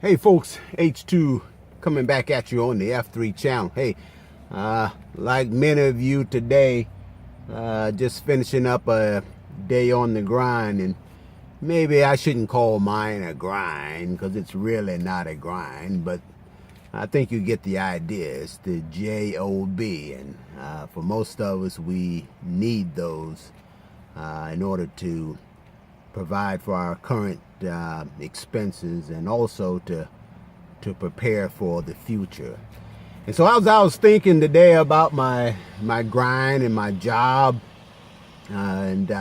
Hey folks, H2 coming back at you on the F3 channel. Hey, like many of you today, just finishing up a day on the grind, and maybe I shouldn't call mine a grind because it's really not a grind, but I think you get the idea. It's the J-O-B, and for most of us, we need those in order to provide for our current expenses and also to prepare for the future. And so as I was thinking today about my grind and my job, and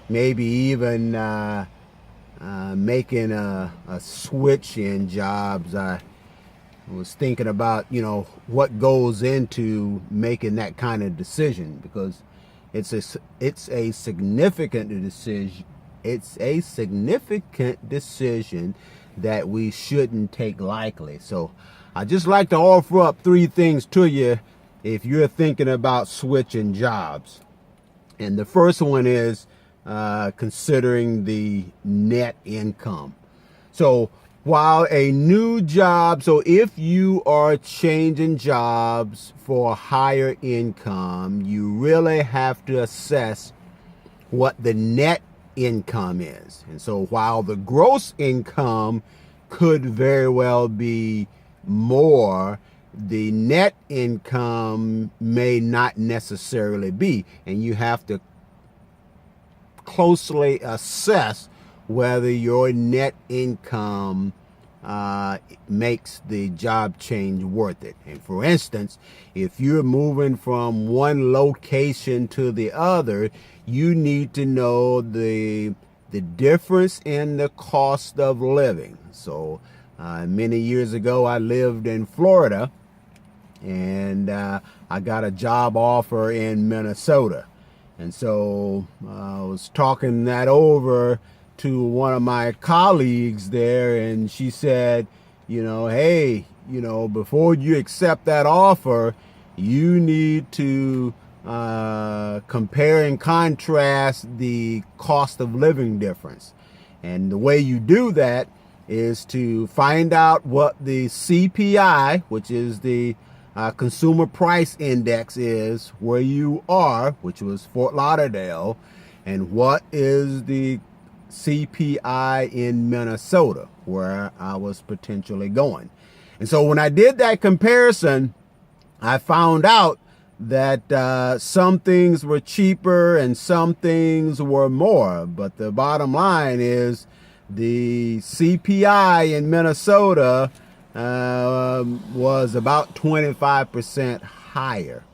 maybe even making a switch in jobs, I was thinking about, what goes into making that kind of decision, because it's a significant decision. It's a significant decision that we shouldn't take lightly. So I just like to offer up three things to you if you're thinking about switching jobs. And the first one is considering the net income. So while a new job, so if you are changing jobs for a higher income, you really have to assess what the net income is. And so while the gross income could very well be more, the net income may not necessarily be, and you have to closely assess whether your net income makes the job change worth it. And for instance, if you're moving from one location to the other, you need to know the difference in the cost of living. So many years ago, I lived in Florida, and I got a job offer in Minnesota. And so I was talking that over to one of my colleagues there, and she said, hey, before you accept that offer, you need to compare and contrast the cost of living difference. And the way you do that is to find out what the CPI, which is the Consumer Price Index, is where you are, which was Fort Lauderdale, and what is the CPI in Minnesota, where I was potentially going. And so when I did that comparison, I found out that some things were cheaper and some things were more. But the bottom line is the CPI in Minnesota was about 25% higher.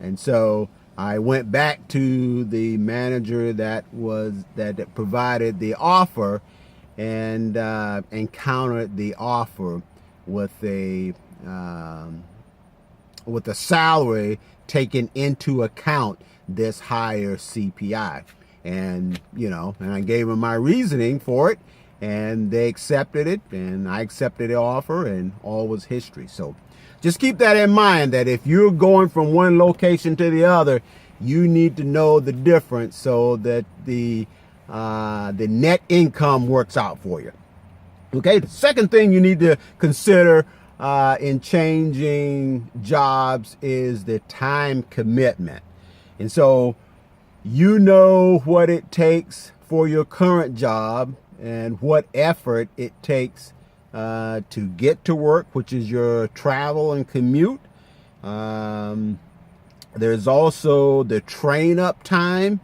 And so I went back to the manager that provided the offer, and countered the offer with a salary taking into account this higher CPI. And and I gave them my reasoning for it, and they accepted it, and I accepted the offer, and all was history. So just keep that in mind, that if you're going from one location to the other, you need to know the difference so that the net income works out for you. Okay, the second thing you need to consider in changing jobs is the time commitment. And so you know what it takes for your current job and what effort it takes to get to work, which is your travel and commute. There's also the train up time,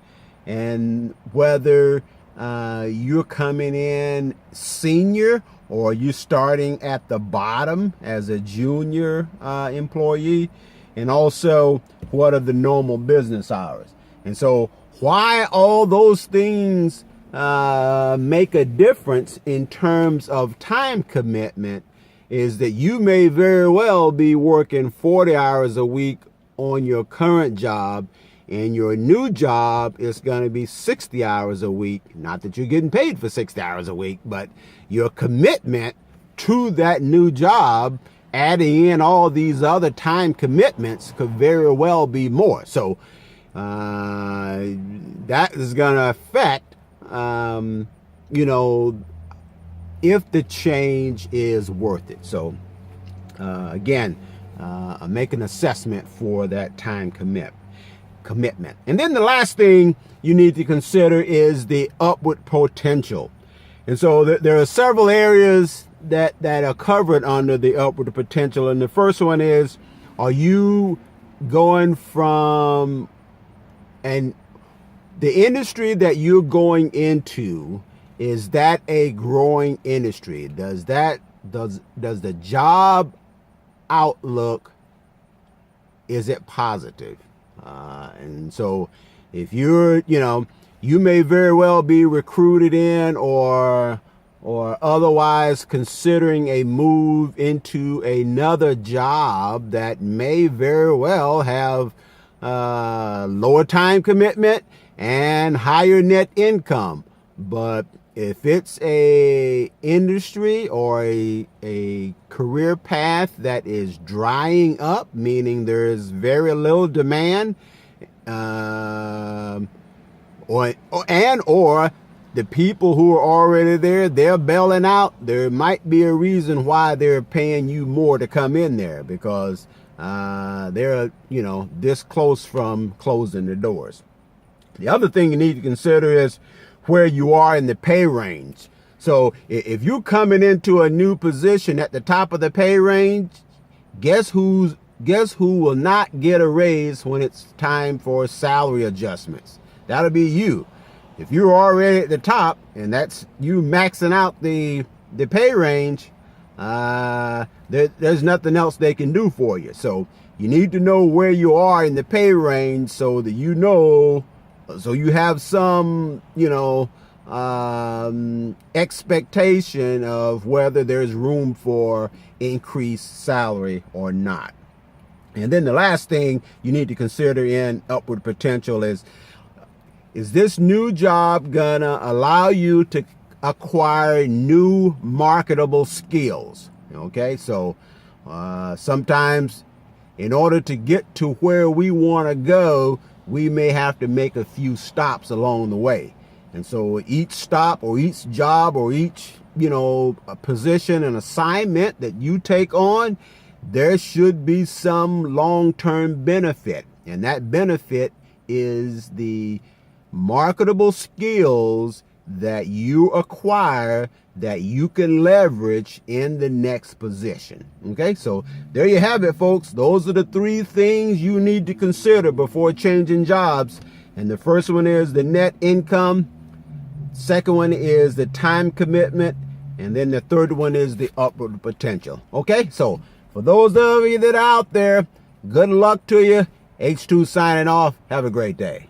and whether you're coming in senior or you're starting at the bottom as a junior employee, and also what are the normal business hours. And so why all those things make a difference in terms of time commitment is that you may very well be working 40 hours a week on your current job, and your new job is going to be 60 hours a week. Not that you're getting paid for 60 hours a week, but your commitment to that new job, adding in all these other time commitments, could very well be more. So that is going to affect, if the change is worth it. So again, make an assessment for that time commitment. And then the last thing you need to consider is the upward potential. And so there are several areas that are covered under the upward potential. And the first one is, are you going from, and the industry that you're going into, is that a growing industry? Does the job outlook, is it positive? And so if you're, you may very well be recruited in or otherwise considering a move into another job that may very well have lower time commitment and higher net income. But if it's a industry or a career path that is drying up, meaning there's very little demand, or the people who are already there, they're bailing out, there might be a reason why they're paying you more to come in there, because they're, this close from closing the doors. The other thing you need to consider is where you are in the pay range. So if you're coming into a new position at the top of the pay range, guess who will not get a raise when it's time for salary adjustments? That'll be you. If you're already at the top and that's you maxing out the pay range, there's nothing else they can do for you. So you need to know where you are in the pay range so that so you have some, expectation of whether there's room for increased salary or not. And then the last thing you need to consider in upward potential is this new job gonna allow you to acquire new marketable skills? Okay, so sometimes in order to get to where we want to go, we may have to make a few stops along the way. And so each stop or each job or each, a position and assignment that you take on, there should be some long-term benefit. And that benefit is the marketable skills that you acquire that you can leverage in the next position. Okay, so there you have it, folks. Those are the 3 things you need to consider before changing jobs. And the first one is the net income. Second one is the time commitment. And then the third one is the upward potential. Okay, so for those of you that are out there, good luck to you. H2 signing off. Have a great day.